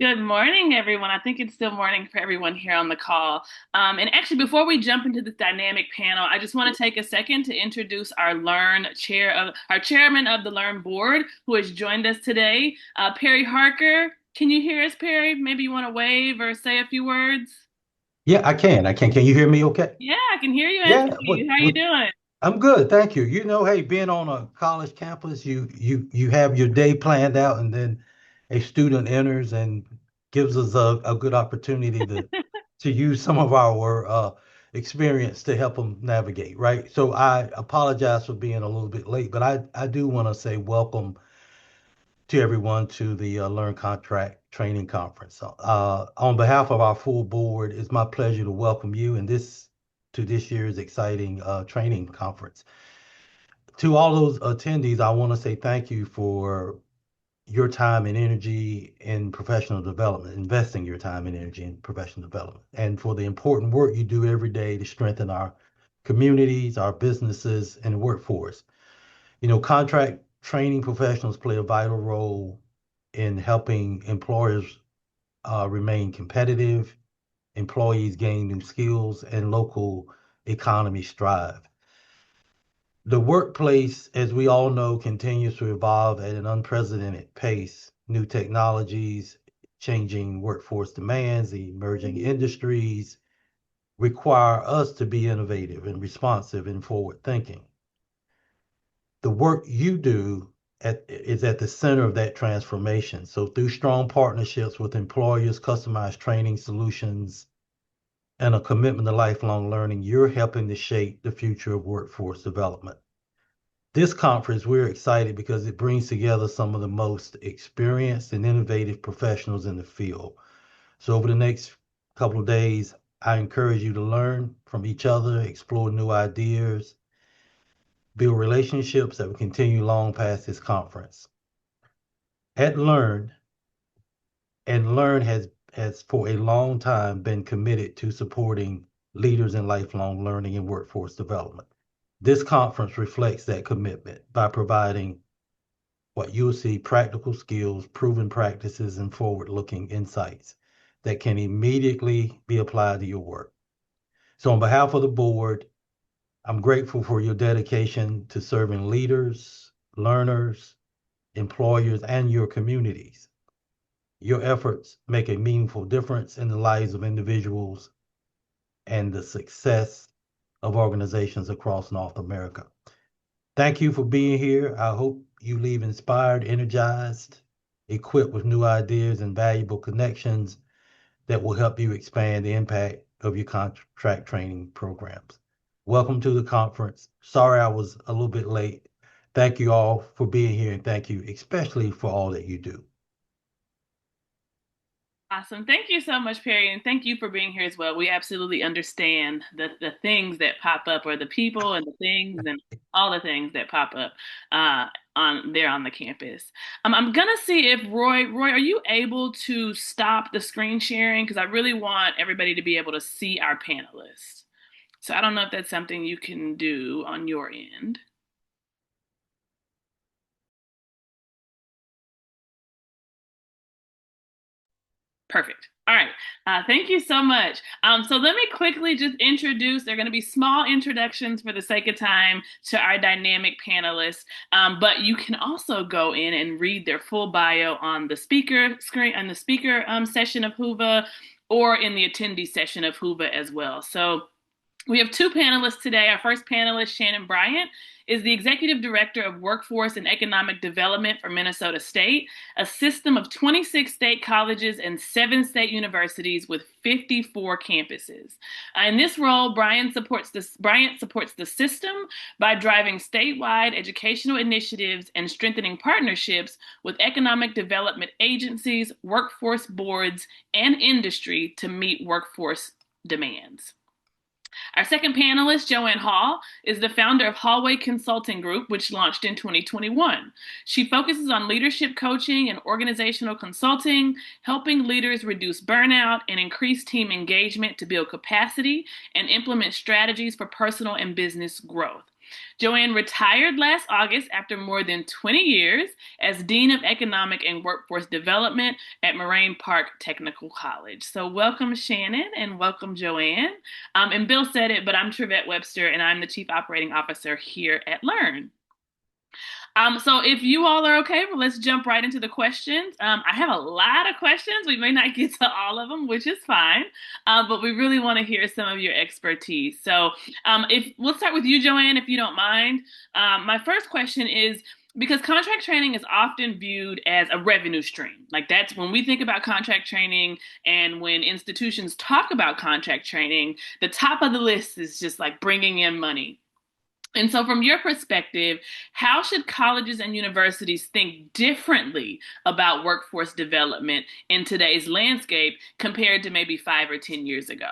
Good morning, everyone. I think it's still morning for everyone here on the call. And actually, before we jump into this dynamic panel, I just want to take a second to introduce our chairman of the Learn board, who has joined us today, Perry Harker. Can you hear us, Perry? Maybe you want to wave or say a few words. Yeah, I can. I can. Can you hear me okay? Yeah, I can hear you and Yeah, see you. How you doing? I'm good, thank you. Hey, being on a college campus, you have your day planned out, and then a student enters and gives us a good opportunity to use some of our experience to help them navigate, right? So I apologize for being a little bit late, but I do want to say welcome to everyone to the Learn Contract Training Conference. On behalf of our full board, it's my pleasure to welcome you to this year's exciting training conference. To all those attendees, I want to say thank you for your time and energy in professional development, investing your time and energy in professional development, and for the important work you do every day to strengthen our communities, our businesses, and the workforce. Contract training professionals play a vital role in helping employers remain competitive, employees gain new skills, and local economies thrive. The workplace, as we all know, continues to evolve at an unprecedented pace. New technologies, changing workforce demands, the emerging industries require us to be innovative and responsive and forward thinking. The work you do is at the center of that transformation. So through strong partnerships with employers, customized training solutions, and a commitment to lifelong learning, you're helping to shape the future of workforce development. This conference, we're excited because it brings together some of the most experienced and innovative professionals in the field. So over the next couple of days, I encourage you to learn from each other, explore new ideas, build relationships that will continue long past this conference. At Learn, and Learn has for a long time been committed to supporting leaders in lifelong learning and workforce development. This conference reflects that commitment by providing what you'll see practical skills, proven practices, and forward-looking insights that can immediately be applied to your work. So on behalf of the board, I'm grateful for your dedication to serving leaders, learners, employers, and your communities. Your efforts make a meaningful difference in the lives of individuals and the success of organizations across North America. Thank you for being here. I hope you leave inspired, energized, equipped with new ideas and valuable connections that will help you expand the impact of your contract training programs. Welcome to the conference. Sorry I was a little bit late. Thank you all for being here, and thank you especially for all that you do. Awesome. Thank you so much, Perry, and thank you for being here as well. We absolutely understand the things that pop up, or the people and the things and all the things that pop up on the campus. I'm gonna see if Roy, are you able to stop the screen sharing? Because I really want everybody to be able to see our panelists. So I don't know if that's something you can do on your end. Perfect. All right. Thank you so much. So let me quickly just introduce. There are going to be small introductions for the sake of time to our dynamic panelists, but you can also go in and read their full bio on the speaker screen, on the speaker session of Whova, or in the attendee session of Whova as well. So we have two panelists today. Our first panelist, Shannon Bryant, is the Executive Director of Workforce and Economic Development for Minnesota State, a system of 26 state colleges and 7 state universities with 54 campuses. In this role, Bryant supports the system by driving statewide educational initiatives and strengthening partnerships with economic development agencies, workforce boards, and industry to meet workforce demands. Our second panelist, Joanne Hall, is the founder of Hallway Consulting Group, which launched in 2021. She focuses on leadership coaching and organizational consulting, helping leaders reduce burnout and increase team engagement to build capacity and implement strategies for personal and business growth. Joanne retired last August after more than 20 years as Dean of Economic and Workforce Development at Moraine Park Technical College. So, welcome, Shannon, and welcome, Joanne. And Bill said it, but I'm Trivette Webster, and I'm the Chief Operating Officer here at Learn. So if you all are okay, well, let's jump right into the questions. I have a lot of questions. We may not get to all of them, which is fine, but we really want to hear some of your expertise. So if we'll start with you, Joanne, if you don't mind. My first question is, because contract training is often viewed as a revenue stream. Like that's when we think about contract training and when institutions talk about contract training, the top of the list is just like bringing in money. And so, from your perspective, how should colleges and universities think differently about workforce development in today's landscape compared to maybe 5 or 10 years ago?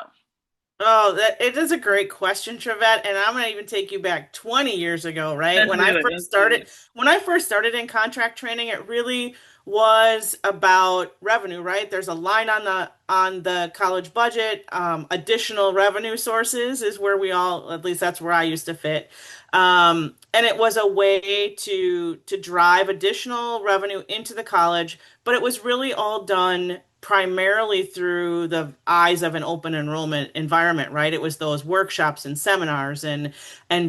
Oh, that it is a great question, Trevette, and I'm gonna even take you back 20 years ago, right? Let's do it. Let's do it. When I first started in contract training, it really was about revenue, right? There's a line on the college budget. Additional revenue sources is where we all, at least that's where I used to fit. And it was a way to drive additional revenue into the college, but it was really all done primarily through the eyes of an open enrollment environment, right? It was those workshops and seminars and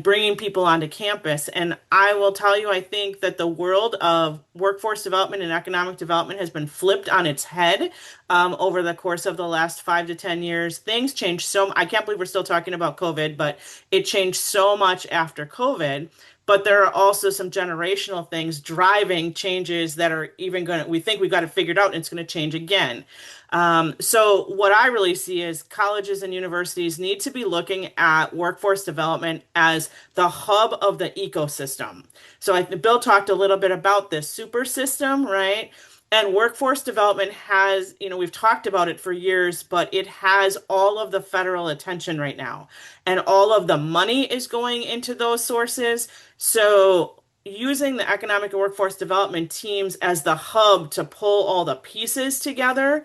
bringing people onto campus. And I will tell you, I think that the world of workforce development and economic development has been flipped on its head over the course of the last 5 to 10 years. Things changed so. I can't believe we're still talking about COVID, but it changed so much after COVID. But there are also some generational things driving changes that are even going to, we think we've got it figured out and it's going to change again. So, what I really see is colleges and universities need to be looking at workforce development as the hub of the ecosystem. So, Bill talked a little bit about this super system, right? And workforce development has, we've talked about it for years, but it has all of the federal attention right now. And all of the money is going into those sources. So, using the economic and workforce development teams as the hub to pull all the pieces together,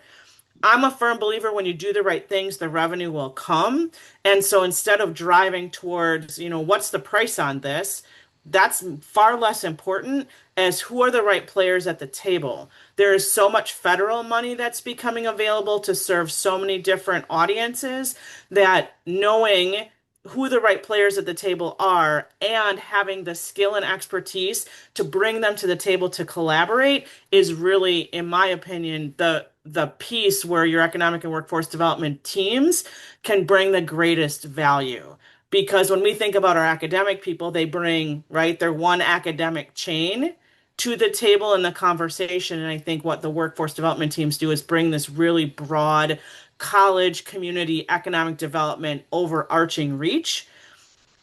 I'm a firm believer when you do the right things, the revenue will come. And so instead of driving towards, what's the price on this, that's far less important as who are the right players at the table. There is so much federal money that's becoming available to serve so many different audiences that knowing who the right players at the table are and having the skill and expertise to bring them to the table to collaborate is really, in my opinion, the piece where your economic and workforce development teams can bring the greatest value. Because when we think about our academic people, they bring, right, their one academic chain to the table in the conversation. And I think what the workforce development teams do is bring this really broad college community economic development overarching reach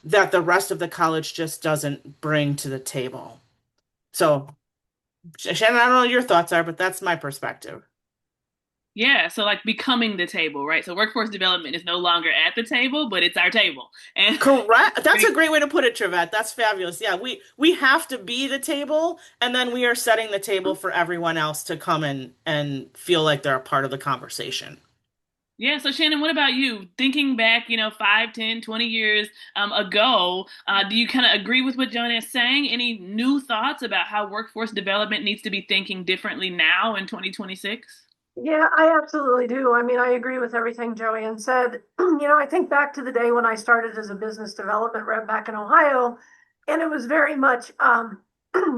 that the rest of the college just doesn't bring to the table. So, Shannon, I don't know what your thoughts are, but that's my perspective. Yeah, so like becoming the table, right? So workforce development is no longer at the table, but it's our table. And Correct. That's a great way to put it, Trevette. That's fabulous. Yeah, we have to be the table, and then we are setting the table for everyone else to come and feel like they're a part of the conversation. yeah, so Shannon, what about you? Thinking back, 5, 10, 20 years ago, do you kind of agree with what Joanne is saying? Any new thoughts about how workforce development needs to be thinking differently now in 2026? Yeah, I absolutely do. I mean, I agree with everything Joanne said. I think back to the day when I started as a business development rep back in Ohio, and it was very much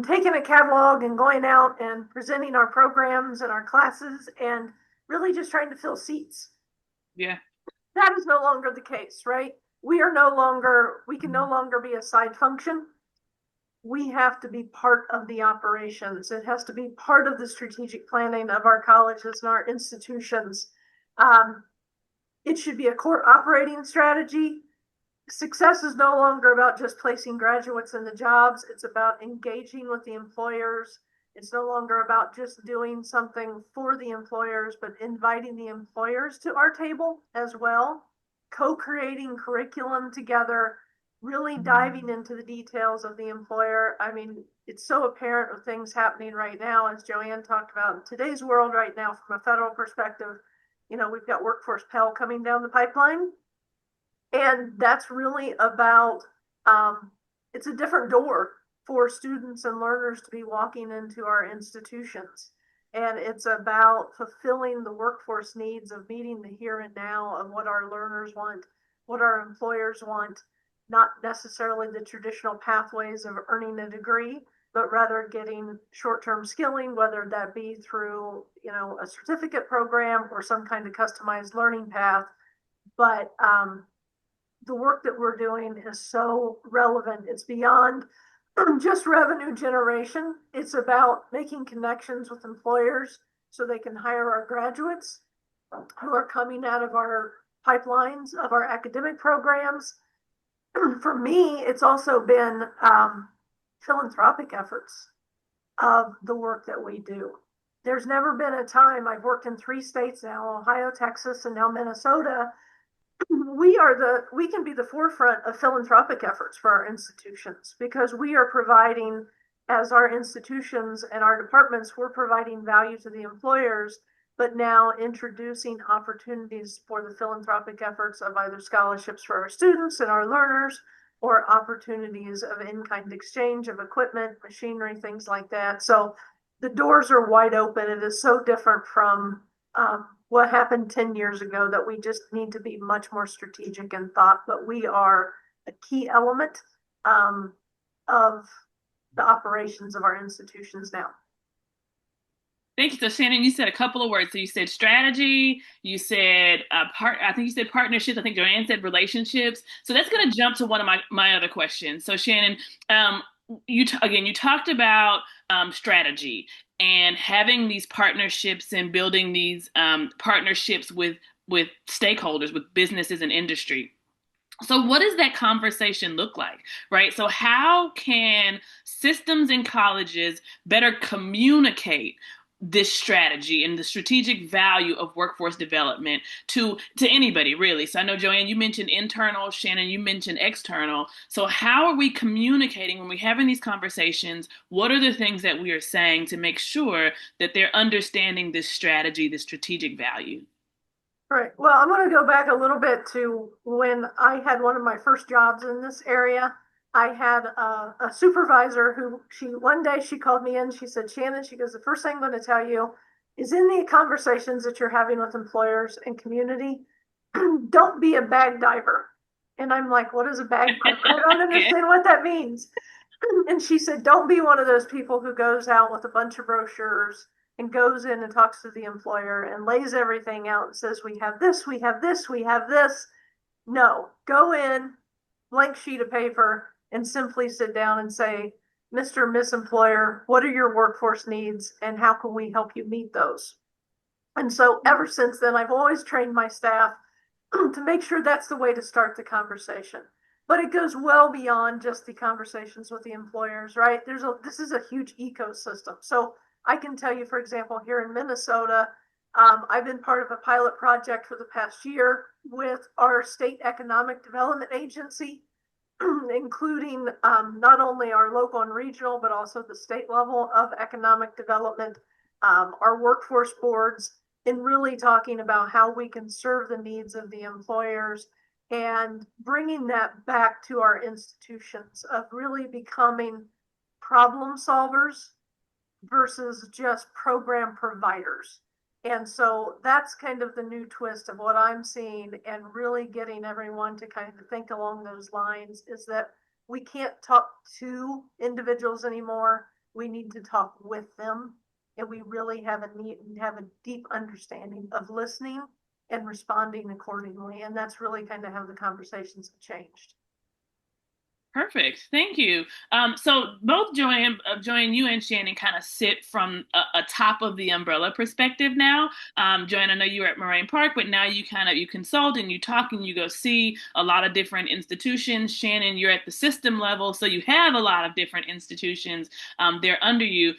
taking a catalog and going out and presenting our programs and our classes and really just trying to fill seats. Yeah. That is no longer the case, right? We can no longer be a side function. We have to be part of the operations. It has to be part of the strategic planning of our colleges and our institutions. It should be a core operating strategy. Success is no longer about just placing graduates in the jobs. It's about engaging with the employers. It's no longer about just doing something for the employers, but inviting the employers to our table as well, co-creating curriculum together, really diving into the details of the employer. I mean, it's so apparent with things happening right now, as Joanne talked about in today's world right now from a federal perspective. We've got Workforce Pell coming down the pipeline. And that's really about it's a different door for students and learners to be walking into our institutions. And it's about fulfilling the workforce needs of meeting the here and now of what our learners want, what our employers want, not necessarily the traditional pathways of earning a degree, but rather getting short-term skilling, whether that be through, a certificate program or some kind of customized learning path. But the work that we're doing is so relevant. It's beyond just revenue generation. It's about making connections with employers so they can hire our graduates who are coming out of our pipelines of our academic programs. For me, it's also been philanthropic efforts of the work that we do. There's never been a time, I've worked in 3 states now, Ohio, Texas, and now Minnesota. We can be the forefront of philanthropic efforts for our institutions because we are providing, as our institutions and our departments, we're providing value to the employers, but now introducing opportunities for the philanthropic efforts of either scholarships for our students and our learners, or opportunities of in-kind exchange of equipment, machinery, things like that. So the doors are wide open. It is so different from what happened 10 years ago that we just need to be much more strategic in thought, but we are a key element of the operations of our institutions now. Thank you. So Shannon, you said a couple of words. So you said strategy, you said I think you said partnerships. I think Joanne said relationships. So that's going to jump to one of my other questions. So Shannon, you talked about strategy and having these partnerships and building these partnerships with stakeholders, with businesses and industry. So what does that conversation look like, right? So how can systems and colleges better communicate this strategy and the strategic value of workforce development to anybody, really? So I know, Joanne, you mentioned internal. Shannon, you mentioned external. So how are we communicating when we're having these conversations? What are the things that we are saying to make sure that they're understanding this strategy, this strategic value? Right. Well, I'm going to go back a little bit to when I had one of my first jobs in this area. I had a supervisor who one day she called me in. She said, Shannon, she goes, the first thing I'm going to tell you is in the conversations that you're having with employers and community, don't be a bag diver. And I'm like, what is a bag diver? I don't understand what that means. And she said, don't be one of those people who goes out with a bunch of brochures and goes in and talks to the employer and lays everything out and says, we have this, we have this, we have this. No, go in, blank sheet of paper, and simply sit down and say, Mr. and Miss Employer, what are your workforce needs and how can we help you meet those? And so ever since then, I've always trained my staff to make sure that's the way to start the conversation. But it goes well beyond just the conversations with the employers, right? This is a huge ecosystem. So I can tell you, for example, here in Minnesota, I've been part of a pilot project for the past year with our state economic development agency, including not only our local and regional, but also the state level of economic development, our workforce boards, and really talking about how we can serve the needs of the employers and bringing that back to our institutions of really becoming problem solvers versus just program providers. And so that's kind of the new twist of what I'm seeing, and really getting everyone to kind of think along those lines is that we can't talk to individuals anymore. We need to talk with them. And we really have a deep understanding of listening and responding accordingly. And that's really kind of how the conversations have changed. Perfect. Thank you. So both Joanne, you and Shannon kind of sit from a top of the umbrella perspective now. Joanne, I know you were at Moraine Park, but now you consult and you talk and you go see a lot of different institutions. Shannon, you're at the system level, so you have a lot of different institutions there under you.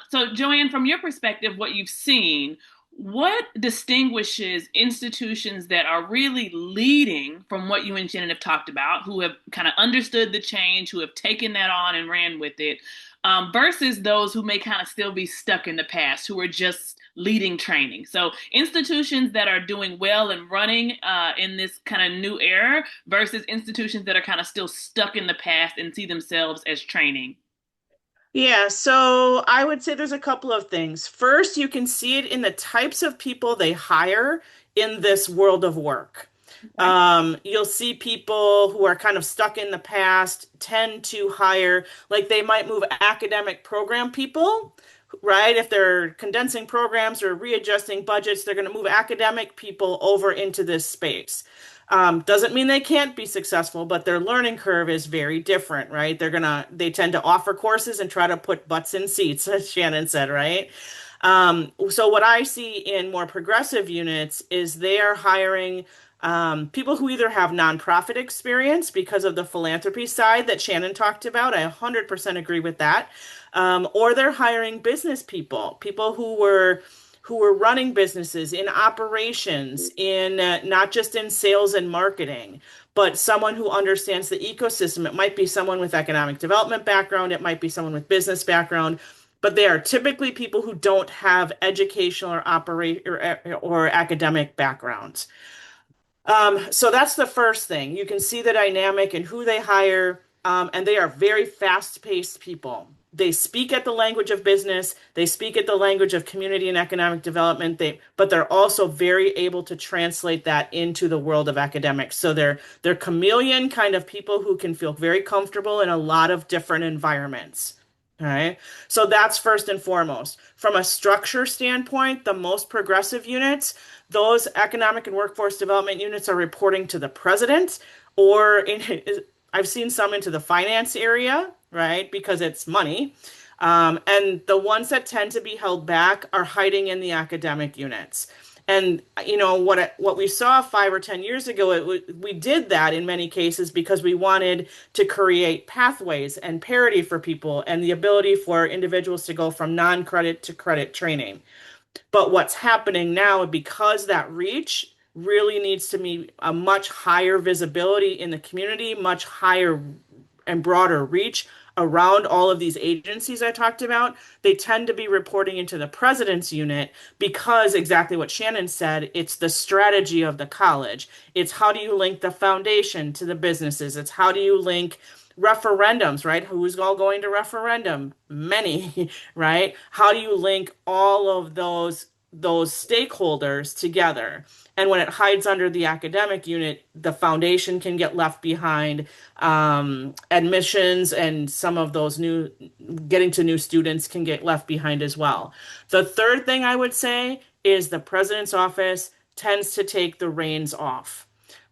So Joanne, from your perspective, what you've seen, what distinguishes institutions that are really leading from what you and Shannon have talked about, who have kind of understood the change, who have taken that on and ran with it, versus those who may kind of still be stuck in the past, who are just leading training. So institutions that are doing well and running in this kind of new era versus institutions that are kind of still stuck in the past and see themselves as training. Yeah, so I would say there's a couple of things. First, you can see it in the types of people they hire in this world of work. Okay. You'll see people who are kind of stuck in the past tend to hire, like they might move academic program people, right? If they're condensing programs or readjusting budgets, they're going to move academic people over into this space. Doesn't mean they can't be successful, but their learning curve is very different, right? They tend to offer courses and try to put butts in seats, as Shannon said, right? So what I see in more progressive units is they are hiring people who either have nonprofit experience because of the philanthropy side that Shannon talked about. I 100% agree with that. Or they're hiring business people, people who were running businesses in operations, in not just in sales and marketing, but someone who understands the ecosystem. It might be someone with economic development background, it might be someone with business background, but they are typically people who don't have educational or academic backgrounds. So that's the first thing. You can see the dynamic in who they hire, and they are very fast-paced people. They speak at the language of business, they speak at the language of community and economic development, but they're also very able to translate that into the world of academics. So they're chameleon kind of people who can feel very comfortable in a lot of different environments. All right. So that's first and foremost. From a structure standpoint, the most progressive units, those economic and workforce development units are reporting to the president, or I've seen some into the finance area, right? Because it's money. And the ones that tend to be held back are hiding in the academic units. And you know what we saw 5 or 10 years ago, we did that in many cases because we wanted to create pathways and parity for people and the ability for individuals to go from non-credit to credit training. But what's happening now, because that reach really needs to be a much higher visibility in the community, much higher and broader reach around all of these agencies I talked about, they tend to be reporting into the president's unit because exactly what Shannon said, it's the strategy of the college. It's how do you link the foundation to the businesses? It's how do you link referendums, right? Who's all going to referendum? Many, right? How do you link all of those stakeholders together? And when it hides under the academic unit, the foundation can get left behind. Admissions and some of those getting to new students can get left behind as well. The third thing I would say is the president's office tends to take the reins off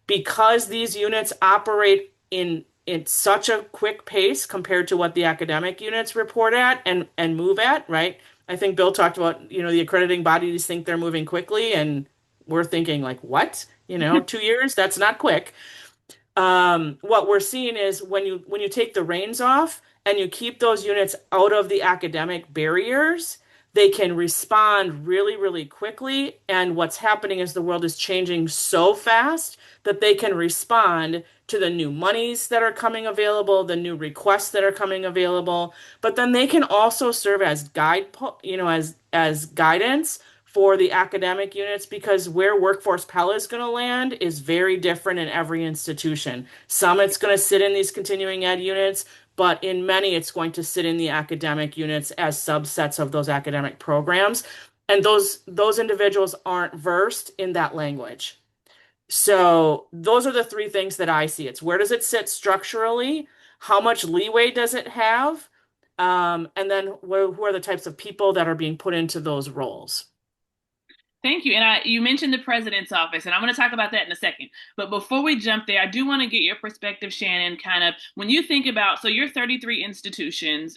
because these units operate in such a quick pace compared to what the academic units report at and move at, right? I think Bill talked about, the accrediting bodies think they're moving quickly, and we're thinking like, what? 2 years, that's not quick. What we're seeing is when you take the reins off and you keep those units out of the academic barriers, they can respond really, really quickly. And what's happening is the world is changing so fast that they can respond to the new monies that are coming available, the new requests that are coming available. But then they can also serve as as guidance for the academic units, because where Workforce Pell is going to land is very different in every institution. Some it's going to sit in these continuing ed units, but in many it's going to sit in the academic units as subsets of those academic programs. And those individuals aren't versed in that language. So those are the three things that I see. It's where does it sit structurally? How much leeway does it have? And then who are the types of people that are being put into those roles? Thank you. And you mentioned the president's office, and I'm going to talk about that in a second. But before we jump there, I do want to get your perspective, Shannon, kind of when you think about, so you're 33 institutions,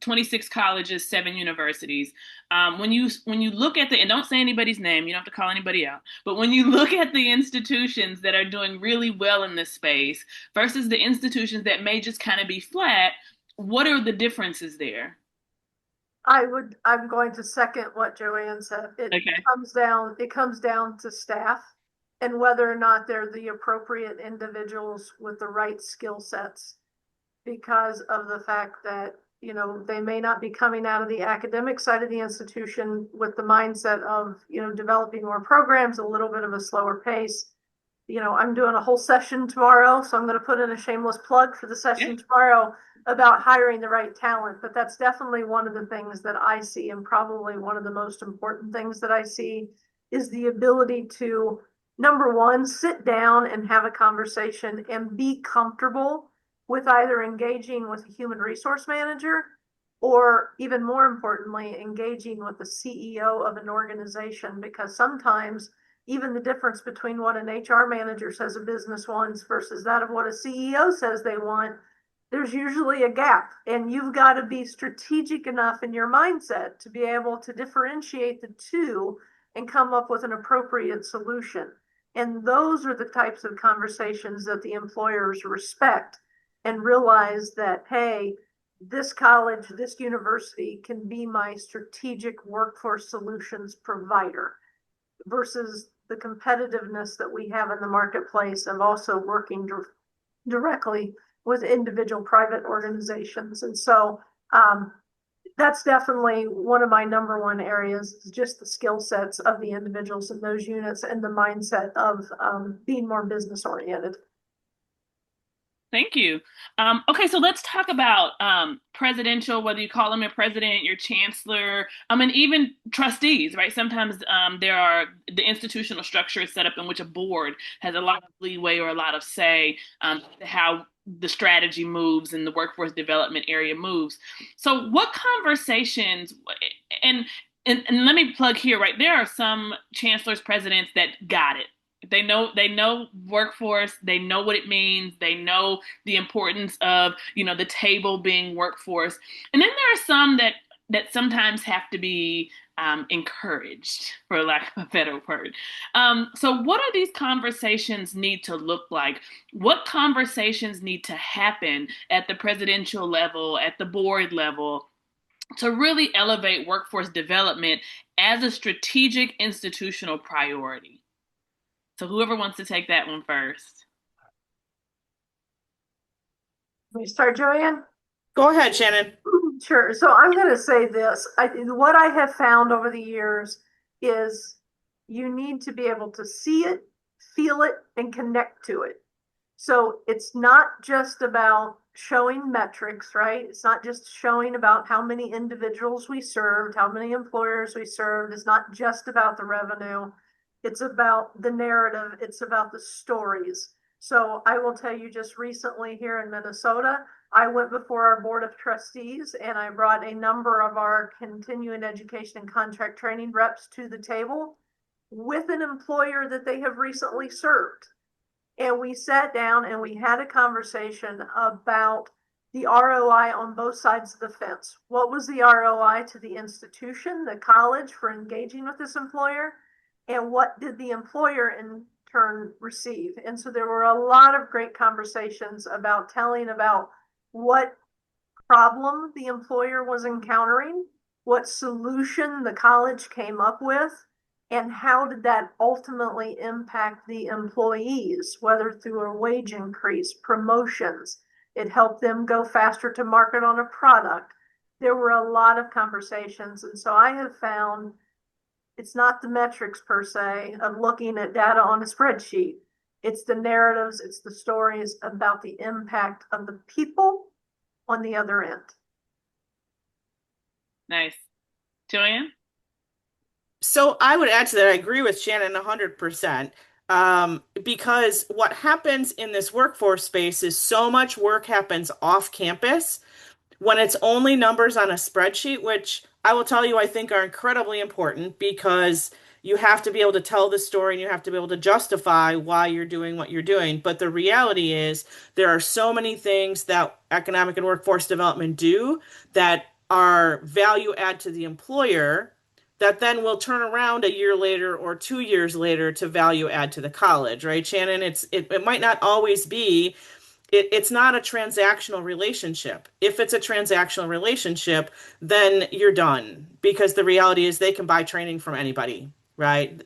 26 colleges, 7 universities. When you look at and don't say anybody's name, you don't have to call anybody out, but when you look at the institutions that are doing really well in this space versus the institutions that may just kind of be flat, what are the differences there? I'm going to second what Joanne said. Okay. It comes down to staff and whether or not they're the appropriate individuals with the right skill sets, because of the fact that, they may not be coming out of the academic side of the institution with the mindset of, developing more programs, a little bit of a slower pace. I'm doing a whole session tomorrow, so I'm going to put in a shameless plug for the session tomorrow about hiring the right talent. But that's definitely one of the things that I see, and probably one of the most important things that I see is the ability to, number one, sit down and have a conversation and be comfortable with either engaging with a human resource manager or, even more importantly, engaging with the CEO of an organization, because sometimes even the difference between what an HR manager says a business wants versus that of what a CEO says they want, there's usually a gap. And you've got to be strategic enough in your mindset to be able to differentiate the two and come up with an appropriate solution. And those are the types of conversations that the employers respect and realize that, hey, this college, this university can be my strategic workforce solutions provider, versus the competitiveness that we have in the marketplace of also working directly with individual private organizations. And so that's definitely one of my number one areas, is just the skill sets of the individuals in those units and the mindset of being more business oriented. Thank you. Okay, so let's talk about presidential, whether you call them a president, your chancellor, and even trustees, right? Sometimes the institutional structure is set up in which a board has a lot of leeway or a lot of say how the strategy moves and the workforce development area moves. So what conversations, and let me plug here, right? There are some chancellors, presidents that got it. They know workforce, they know what it means, they know the importance of, the table being workforce. And then there are some that sometimes have to be encouraged, for lack of a better word. So what do these conversations need to look like? What conversations need to happen at the presidential level, at the board level, to really elevate workforce development as a strategic institutional priority? So whoever wants to take that one first. Let me start, Joanne. Go ahead, Shannon. Sure. So I'm going to say this. What I have found over the years is you need to be able to see it, feel it, and connect to it. So it's not just about showing metrics, right? It's not just showing about how many individuals we served, how many employers we served. It's not just about the revenue. It's about the narrative. It's about the stories. So I will tell you, just recently here in Minnesota, I went before our board of trustees and I brought a number of our continuing education and contract training reps to the table with an employer that they have recently served. And we sat down and we had a conversation about the ROI on both sides of the fence. What was the ROI to the institution, the college, for engaging with this employer? And what did the employer in turn receive? And so there were a lot of great conversations about telling about what problem the employer was encountering, what solution the college came up with, and how did that ultimately impact the employees, whether through a wage increase, promotions. It helped them go faster to market on a product. There were a lot of conversations. And so I have found it's not the metrics per se of looking at data on a spreadsheet. It's the narratives, it's the stories about the impact of the people on the other end. Nice. Joanne? So I would add to that, I agree with Shannon 100%. Because what happens in this workforce space is so much work happens off campus when it's only numbers on a spreadsheet, which I will tell you, I think are incredibly important because you have to be able to tell the story and you have to be able to justify why you're doing what you're doing. But the reality is there are so many things that economic and workforce development do that are value add to the employer that then will turn around a year later or 2 years later to value add to the college, right, Shannon? It might not always be. It's not a transactional relationship. If it's a transactional relationship, then you're done because the reality is they can buy training from anybody, right?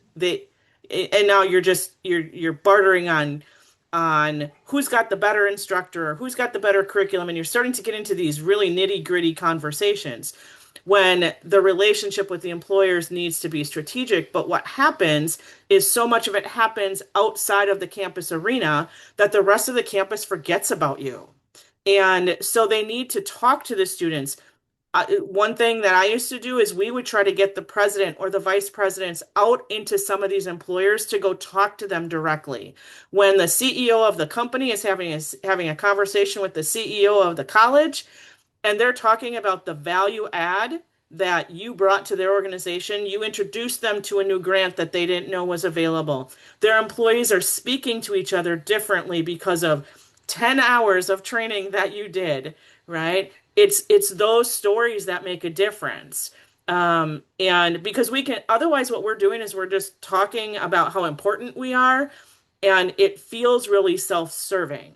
And now you're bartering on on who's got the better instructor or who's got the better curriculum, and you're starting to get into these really nitty-gritty conversations when the relationship with the employers needs to be strategic. But what happens is so much of it happens outside of the campus arena that the rest of the campus forgets about you. And so they need to talk to the students. One thing that I used to do is we would try to get the president or the vice presidents out into some of these employers to go talk to them directly. When the CEO of the company is having a conversation with the CEO of the college, and they're talking about the value add that you brought to their organization, you introduced them to a new grant that they didn't know was available. Their employees are speaking to each other differently because of 10 hours of training that you did, right? It's those stories that make a difference. And because we can, otherwise what we're doing is we're just talking about how important we are, and it feels really self-serving.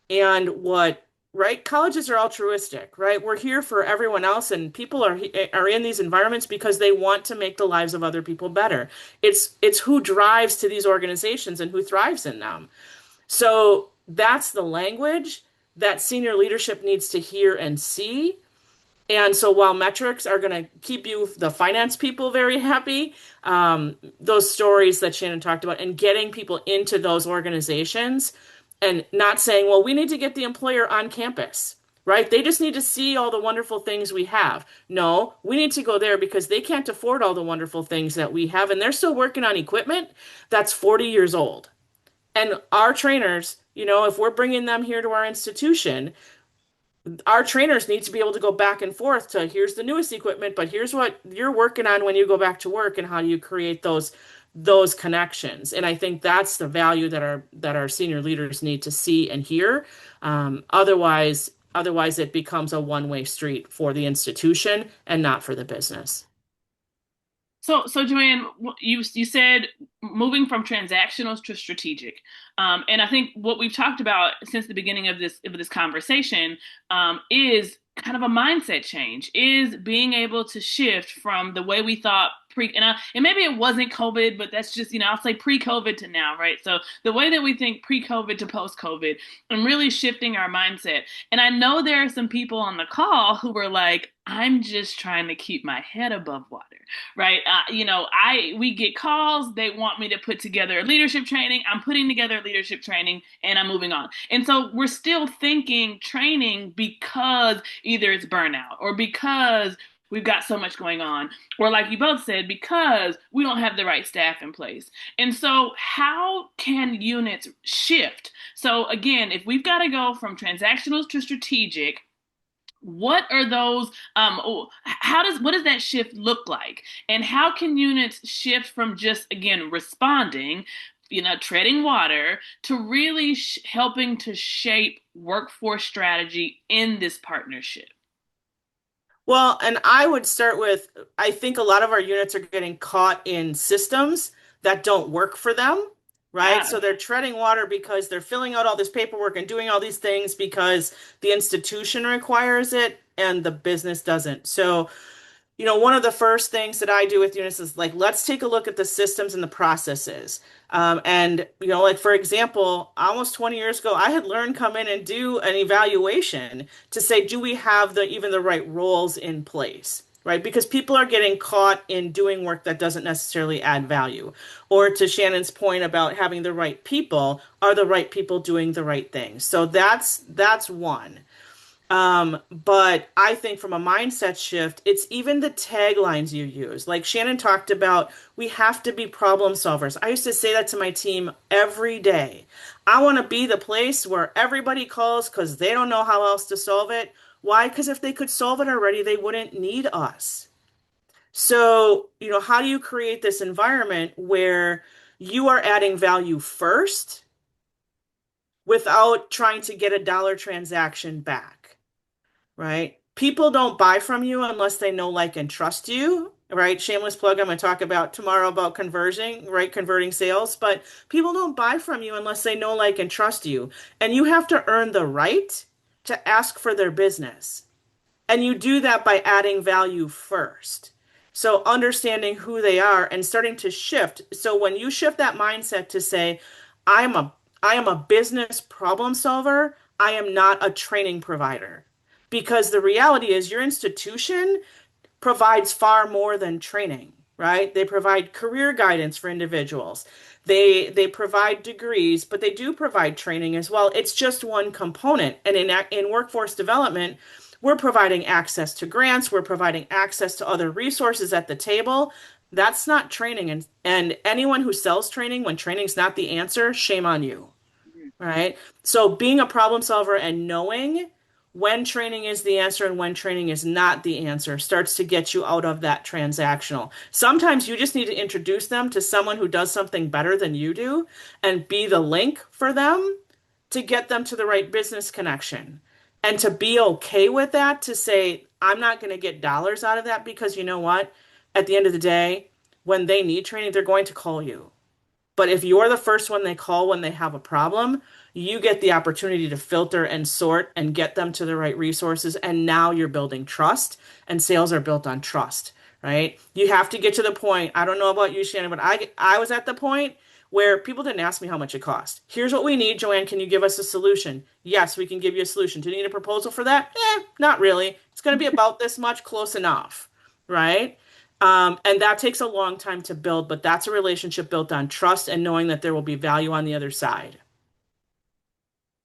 And what, right? Colleges are altruistic, right? We're here for everyone else, and people are in these environments because they want to make the lives of other people better. It's who drives to these organizations and who thrives in them. So that's the language that senior leadership needs to hear and see. And so while metrics are going to keep you, the finance people, very happy, those stories that Shannon talked about and getting people into those organizations and not saying, well, we need to get the employer on campus, right? They just need to see all the wonderful things we have. No, we need to go there because they can't afford all the wonderful things that we have. And they're still working on equipment that's 40 years old. And our trainers, if we're bringing them here to our institution, our trainers need to be able to go back and forth to here's the newest equipment, but here's what you're working on when you go back to work, and how do you create those connections. And I think that's the value that our senior leaders need to see and hear. Otherwise it becomes a one-way street for the institution and not for the business. So Joanne, you said moving from transactional to strategic, and I think what we've talked about since the beginning of this conversation is kind of a mindset change, is being able to shift from the way we thought and maybe it wasn't COVID, but that's just, I'll say pre-COVID to now, right? So the way that we think pre-COVID to post-COVID, and really shifting our mindset. And I know there are some people on the call who were like, I'm just trying to keep my head above water, right? We get calls, they want me to put together a leadership training. I'm putting together leadership training and I'm moving on. And so we're still thinking training because either it's burnout or because we've got so much going on, or like you both said, because we don't have the right staff in place. And so how can units shift? So again, if we've got to go from transactional to strategic, what are those, what does that shift look like? And how can units shift from just, again, responding, treading water, to really helping to shape workforce strategy in this partnership? Well, and I would start with, I think a lot of our units are getting caught in systems that don't work for them, right? Yeah. So they're treading water because they're filling out all this paperwork and doing all these things because the institution requires it and the business doesn't. So, one of the first things that I do with units is like, let's take a look at the systems and the processes. Like for example, almost 20 years ago, I had learned come in and do an evaluation to say, do we have even the right roles in place? Right? Because people are getting caught in doing work that doesn't necessarily add value. Or to Shannon's point about having the right people, are the right people doing the right things? So that's one. But I think from a mindset shift, it's even the taglines you use. Like Shannon talked about, we have to be problem solvers. I used to say that to my team every day. I want to be the place where everybody calls because they don't know how else to solve it. Why? Because if they could solve it already, they wouldn't need us. So, how do you create this environment where you are adding value first without trying to get a dollar transaction back? Right? People don't buy from you unless they know, like, and trust you, right? Shameless plug, I'm going to talk about tomorrow about converting, right? Converting sales, but people don't buy from you unless they know, like, and trust you. And you have to earn the right to ask for their business. And you do that by adding value first. So understanding who they are and starting to shift. So when you shift that mindset to say, I am a business problem solver. I am not a training provider. Because the reality is, your institution provides far more than training, right? They provide career guidance for individuals. They provide degrees, but they do provide training as well. It's just one component. And in workforce development, we're providing access to grants, we're providing access to other resources at the table. That's not training. And anyone who sells training when training's not the answer, shame on you, right? So being a problem solver and knowing when training is the answer and when training is not the answer starts to get you out of that transactional. Sometimes you just need to introduce them to someone who does something better than you do and be the link for them to get them to the right business connection. And to be okay with that, to say, I'm not going to get dollars out of that because you know what? At the end of the day, when they need training, they're going to call you. But if you're the first one they call when they have a problem, you get the opportunity to filter and sort and get them to the right resources. And now you're building trust, and sales are built on trust, right? You have to get to the point. I don't know about you, Shannon, but I was at the point where people didn't ask me how much it cost. Here's what we need, Joanne. Can you give us a solution? Yes, we can give you a solution. Do you need a proposal for that? Not really. It's going to be about this much, close enough, right? And that takes a long time to build, but that's a relationship built on trust and knowing that there will be value on the other side.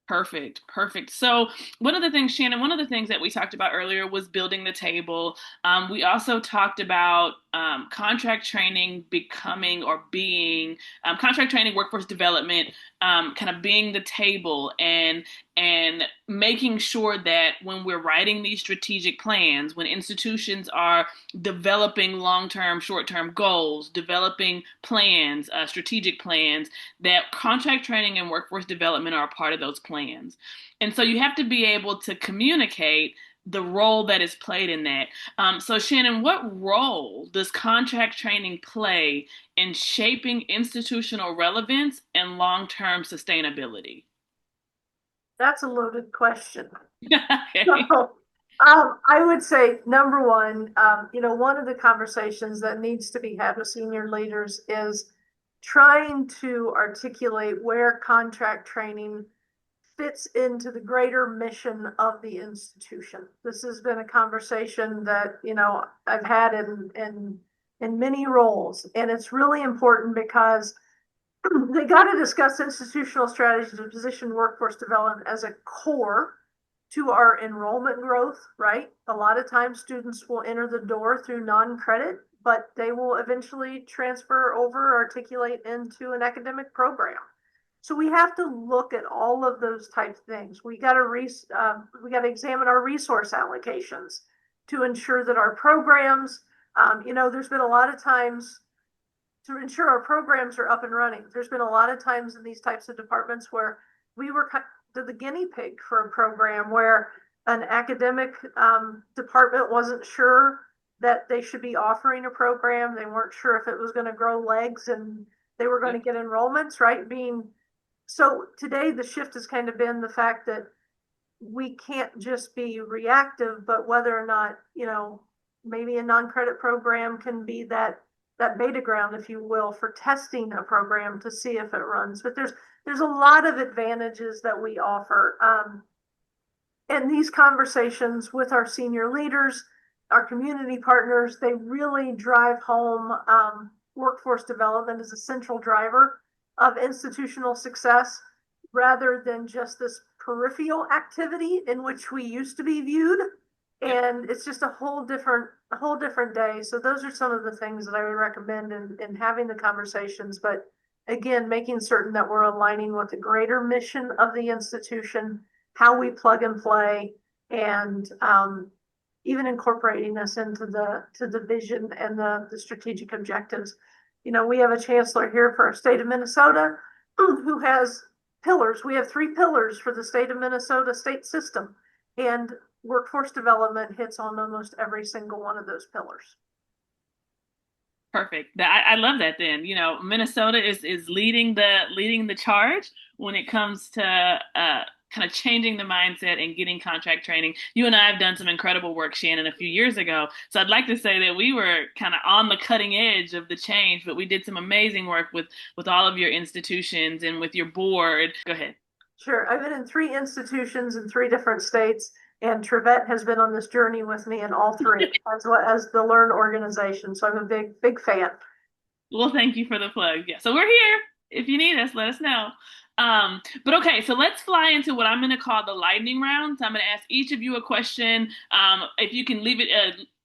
Perfect, perfect. So one of the things, Shannon, one of the things that we talked about earlier was building the table. We also talked about contract training becoming or being contract training, workforce development, kind of being the table and making sure that when we're writing these strategic plans, when institutions are developing long-term, short-term goals, developing plans, strategic plans, that contract training and workforce development are a part of those plans. And so you have to be able to communicate the role that is played in that. So Shannon, what role does contract training play in shaping institutional relevance and long-term sustainability? That's a loaded question. Okay. So, I would say number one, one of the conversations that needs to be had with senior leaders is trying to articulate where contract training fits into the greater mission of the institution. This has been a conversation that, I've had in many roles, and it's really important because they got to discuss institutional strategies to position workforce development as a core to our enrollment growth, right? A lot of times students will enter the door through non-credit, but they will eventually transfer over, articulate into an academic program. So we have to look at all of those types of things. We got to examine our resource allocations to ensure that our programs, there's been a lot of times to ensure our programs are up and running. There's been a lot of times in these types of departments where we were the guinea pig for a program where an academic department wasn't sure that they should be offering a program. They weren't sure if it was going to grow legs and they were going to get enrollments, right? So today the shift has kind of been the fact that we can't just be reactive, but whether or not, maybe a non-credit program can be that beta ground, if you will, for testing a program to see if it runs. But there's a lot of advantages that we offer. And these conversations with our senior leaders, our community partners, they really drive home workforce development as a central driver of institutional success rather than just this peripheral activity in which we used to be viewed. And it's just a whole different day. So those are some of the things that I would recommend in having the conversations. But again, making certain that we're aligning with the greater mission of the institution, how we plug and play, and even incorporating this into the vision and the strategic objectives. We have a chancellor here for our state of Minnesota who has pillars. We have 3 pillars for the state of Minnesota state system, and workforce development hits on almost every single one of those pillars. Perfect. I love that. Then Minnesota is leading the charge when it comes to kind of changing the mindset and getting contract training. You and I have done some incredible work, Shannon, a few years ago. So I'd like to say that we were kind of on the cutting edge of the change, but we did some amazing work with all of your institutions and with your board. Go ahead. Sure. I've been in 3 institutions in 3 different states, and Trivette has been on this journey with me in all 3, as well as the Learn organization. So I'm a big fan. Well, thank you for the plug. Yeah, so we're here. If you need us, let us know. But okay, so let's fly into what I'm going to call the lightning round. So I'm going to ask each of you a question. If you can leave it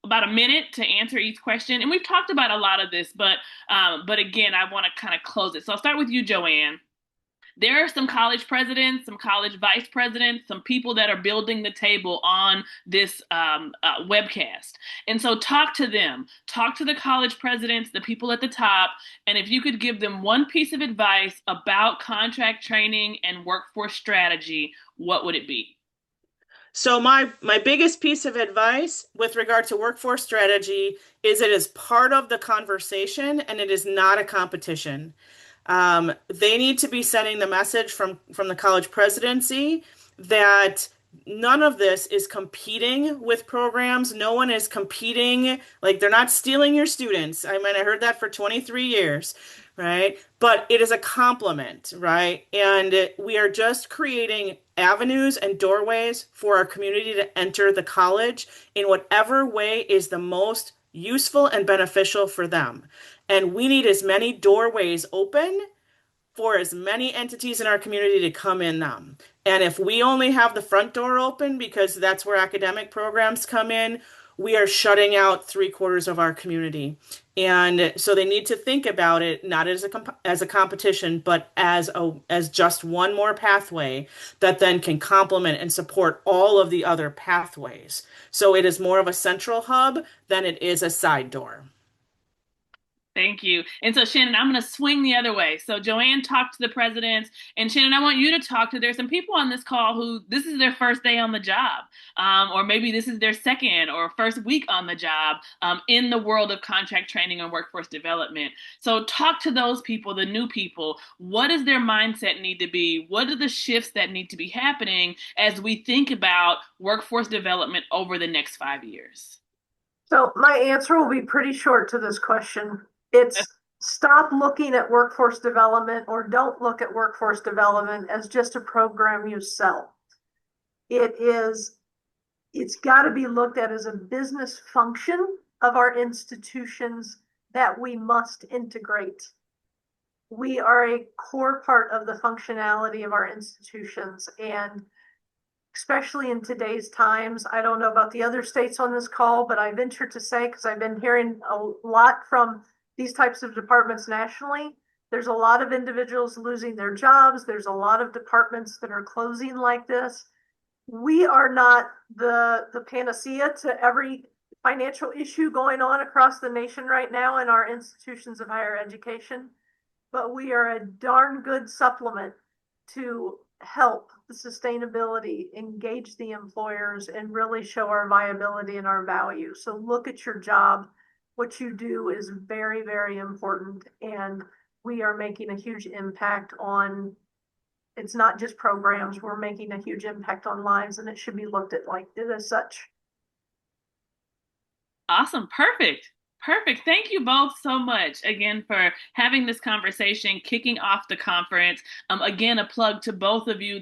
about a minute to answer each question. And we've talked about a lot of this, but again, I want to kind of close it. So I'll start with you, Joanne. There are some college presidents, some college vice presidents, some people that are building the table on this webcast. And so talk to them, talk to the college presidents, the people at the top, and if you could give them one piece of advice about contract training and workforce strategy, what would it be? So my biggest piece of advice with regard to workforce strategy is it is part of the conversation and it is not a competition. They need to be sending the message from the college presidency that none of this is competing with programs. No one is competing. Like they're not stealing your students. I mean, I heard that for 23 years, right? But it is a complement, right? And we are just creating avenues and doorways for our community to enter the college in whatever way is the most useful and beneficial for them. And we need as many doorways open for as many entities in our community to come in them. And if we only have the front door open because that's where academic programs come in, we are shutting out 3/4 of our community. And so they need to think about it not as a competition, but as just one more pathway that then can complement and support all of the other pathways. So it is more of a central hub than it is a side door. Thank you. And so, Shannon, I'm going to swing the other way. So, Joanne talked to the presidents, and Shannon, I want you to talk to. There's some people on this call who this is their first day on the job, or maybe this is their second or first week on the job in the world of contract training and workforce development. So, talk to those people, the new people. What does their mindset need to be? What are the shifts that need to be happening as we think about workforce development over the next 5 years? So my answer will be pretty short to this question. It's stop looking at workforce development or don't look at workforce development as just a program you sell. It's got to be looked at as a business function of our institutions that we must integrate. We are a core part of the functionality of our institutions, and especially in today's times, I don't know about the other states on this call, but I venture to say, because I've been hearing a lot from these types of departments nationally, there's a lot of individuals losing their jobs. There's a lot of departments that are closing like this. We are not the panacea to every financial issue going on across the nation right now in our institutions of higher education, but we are a darn good supplement to help the sustainability, engage the employers, and really show our viability and our value. So look at your job. What you do is very, very important. And we are making a huge impact on, it's not just programs, we're making a huge impact on lives, and it should be looked at like it as such. Awesome. Perfect. Perfect. Thank you both so much again for having this conversation, kicking off the conference. Again, a plug to both of you.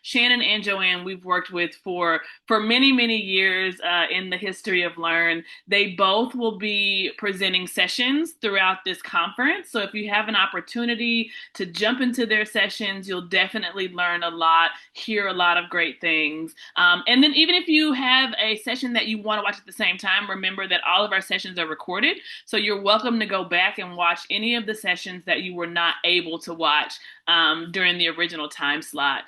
Shannon and Joanne, we've worked with for many, many years in the history of Learn. They both will be presenting sessions throughout this conference. So if you have an opportunity to jump into their sessions, you'll definitely learn a lot, hear a lot of great things. And then even if you have a session that you want to watch at the same time, remember that all of our sessions are recorded. So you're welcome to go back and watch any of the sessions that you were not able to watch during the original time slot.